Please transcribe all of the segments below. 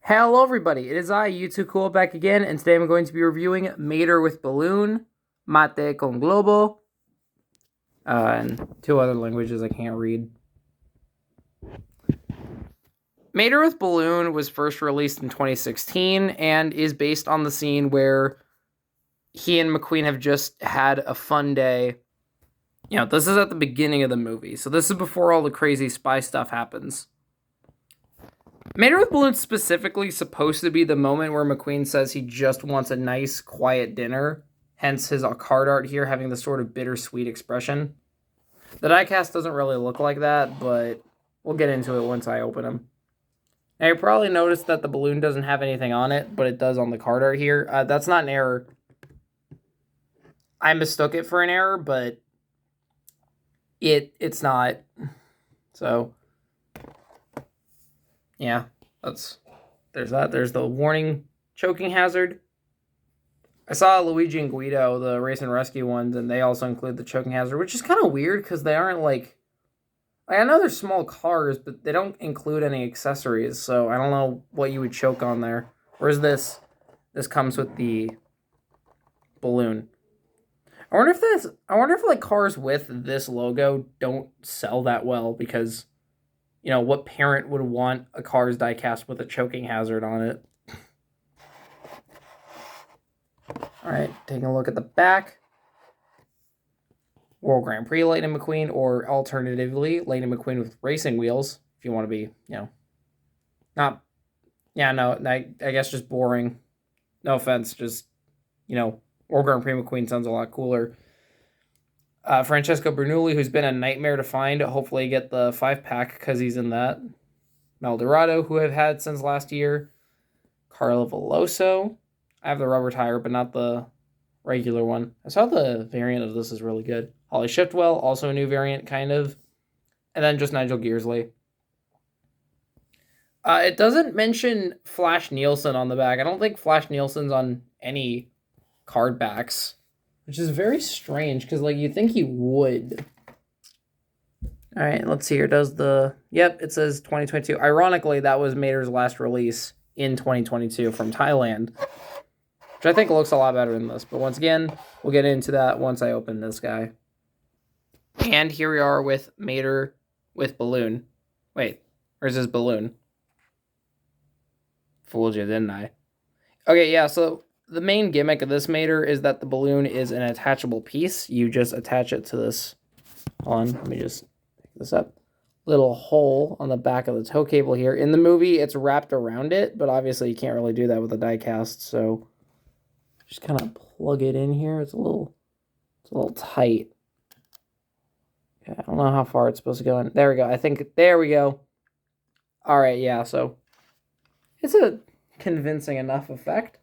Hello everybody, it is I, You2 Cool, back again, and today I'm going to be reviewing Mater with Balloon, Mate con Globo, and two other languages I can't read. Mater with Balloon was first released in 2016 and is based on the scene where he and McQueen have just had a fun day. You know, this is at the beginning of the movie, so this is before all the crazy spy stuff happens. Mater with Balloon's specifically supposed to be the moment where McQueen says he just wants a nice, quiet dinner, hence his card art here having this sort of bittersweet expression. The diecast doesn't really look like that, but we'll get into it once I open them. Now, you probably noticed that the balloon doesn't have anything on it, but it does on the card art here. That's not an error. I mistook it for an error, but it's not. So, yeah, there's that. There's the warning choking hazard. I saw Luigi and Guido, the race and rescue ones, and they also include the choking hazard, which is kind of weird because they aren't like I know they're small cars, but they don't include any accessories, so I don't know what you would choke on there. Whereas this comes with the balloon. I wonder if like cars with this logo don't sell that well because, you know, what parent would want a car's diecast with a choking hazard on it? All right, taking a look at the back. World Grand Prix Lightning McQueen, or alternatively, Lightning McQueen with racing wheels, if you want to be, you know, not, yeah, no, I guess just boring. No offense, just, you know, World Grand Prix McQueen sounds a lot cooler. Francesco Bernoulli, who's been a nightmare to find, hopefully get the 5-pack because he's in that. Maldorado, who I've had since last year. Carlo Veloso. I have the rubber tire, but not the regular one. I saw the variant of this is really good. Holly Shiftwell, also a new variant, kind of. And then just Nigel Gearsley. It doesn't mention Flash Nielsen on the back. I don't think Flash Nielsen's on any card backs, which is very strange because, like, you'd think he would. All right, let's see here. Yep, it says 2022. Ironically, that was Mater's last release in 2022 from Thailand, which I think looks a lot better than this. But once again, we'll get into that once I open this guy. And here we are with Mater with Balloon. Wait, where's his balloon? Fooled you, didn't I? Okay, yeah, so the main gimmick of this Mater is that the balloon is an attachable piece. You just attach it to this. Hold on, let me just pick this up. Little hole on the back of the tow cable here. In the movie, it's wrapped around it, but obviously you can't really do that with a diecast, so just kind of plug it in here. It's a little tight. Okay, I don't know how far it's supposed to go in. There we go. There we go. All right, yeah, so it's a convincing enough effect.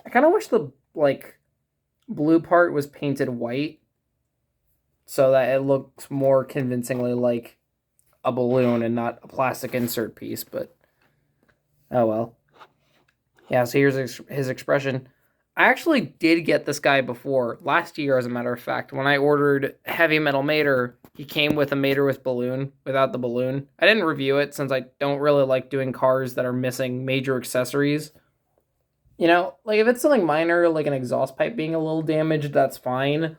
I kind of wish the, like, blue part was painted white so that it looks more convincingly like a balloon and not a plastic insert piece, but oh well. Yeah, so here's his expression. I actually did get this guy before, last year as a matter of fact. When I ordered Heavy Metal Mater, he came with a Mater with balloon, without the balloon. I didn't review it since I don't really like doing cars that are missing major accessories. You know, like if it's something minor, like an exhaust pipe being a little damaged, that's fine.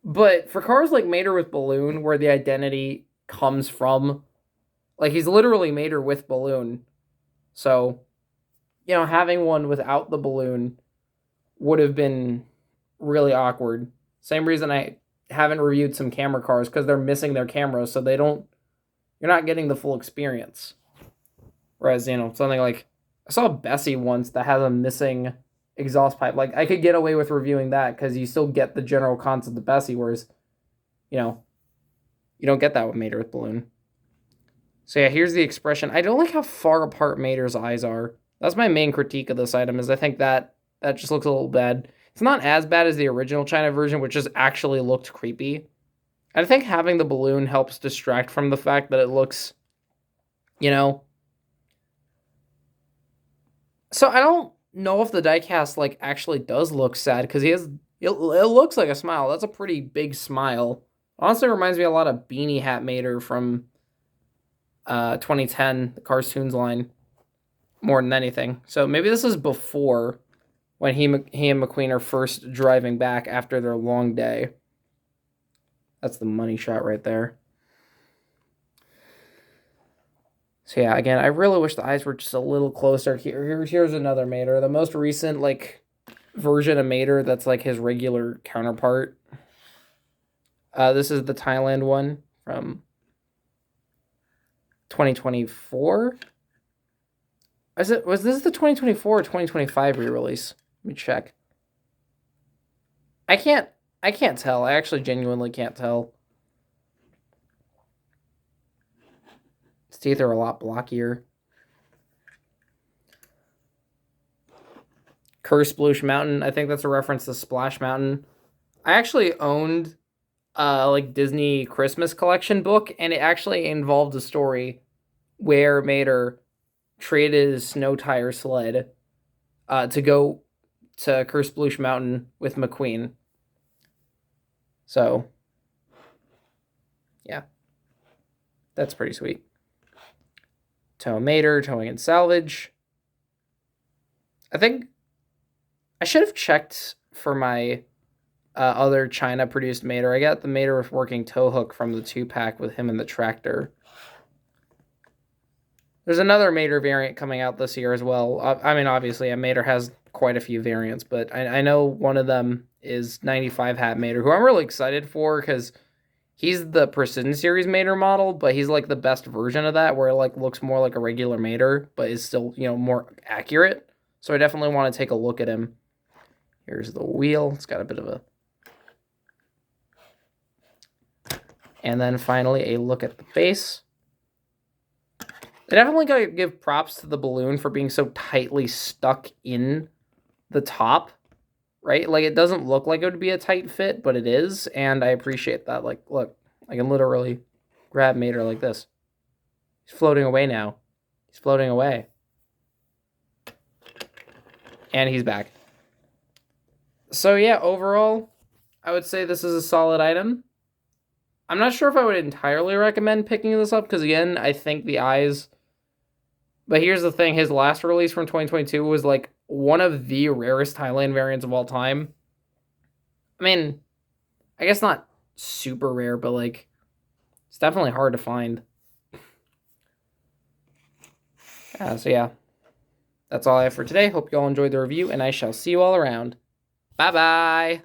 But for cars like Mater with balloon, where the identity comes from, like he's literally Mater with balloon. So, you know, having one without the balloon would have been really awkward. Same reason I haven't reviewed some camera cars, because they're missing their cameras, so you're not getting the full experience. Whereas, you know, something like, I saw a Bessie once that has a missing exhaust pipe. Like, I could get away with reviewing that because you still get the general concept of Bessie, whereas, you know, you don't get that with Mater with balloon. So yeah, here's the expression. I don't like how far apart Mater's eyes are. That's my main critique of this item, is I think that just looks a little bad. It's not as bad as the original China version, which just actually looked creepy. I think having the balloon helps distract from the fact that it looks, you know. So I don't know if the diecast, like, actually does look sad, because it looks like a smile. That's a pretty big smile. Honestly, reminds me a lot of Beanie Hat Mater from 2010, the Cartoons line. more than anything. So maybe this is before when he and McQueen are first driving back after their long day. That's the money shot right there. So yeah, again, I really wish the eyes were just a little closer. Here's another Mater. The most recent, like, version of Mater that's, like, his regular counterpart. This is the Thailand one from 2024. Was this the 2024 or 2025 re-release? Let me check. I can't tell. I actually genuinely can't tell. His teeth are a lot blockier. Curse Sploosh Mountain. I think that's a reference to Splash Mountain. I actually owned like Disney Christmas collection book, and it actually involved a story where Mater traded his snow tire sled to go to Curse Sploosh Mountain with McQueen. So, yeah. That's pretty sweet. Tow Mater, towing and salvage. I think I should have checked for my other China-produced Mater. I got the Mater with working tow hook from the 2-pack with him and the tractor. There's another Mater variant coming out this year as well. I mean, obviously, a Mater has quite a few variants, but I know one of them is 95 Hat Mater, who I'm really excited for because he's the Precision Series Mater model, but he's like the best version of that, where it like looks more like a regular Mater, but is still, you know, more accurate. So I definitely want to take a look at him. Here's the wheel. It's got a bit of a... And then finally, a look at the base. They definitely got to give props to the balloon for being so tightly stuck in the top, right? Like, it doesn't look like it would be a tight fit, but it is, and I appreciate that. Like, look, I can literally grab Mater like this. He's floating away now. He's floating away. And he's back. So, yeah, overall, I would say this is a solid item. I'm not sure if I would entirely recommend picking this up, because, again, I think the eyes... But here's the thing, his last release from 2022 was, like, one of the rarest Thailand variants of all time. I mean, I guess not super rare, but, like, it's definitely hard to find. So, yeah. That's all I have for today. Hope you all enjoyed the review, and I shall see you all around. Bye-bye!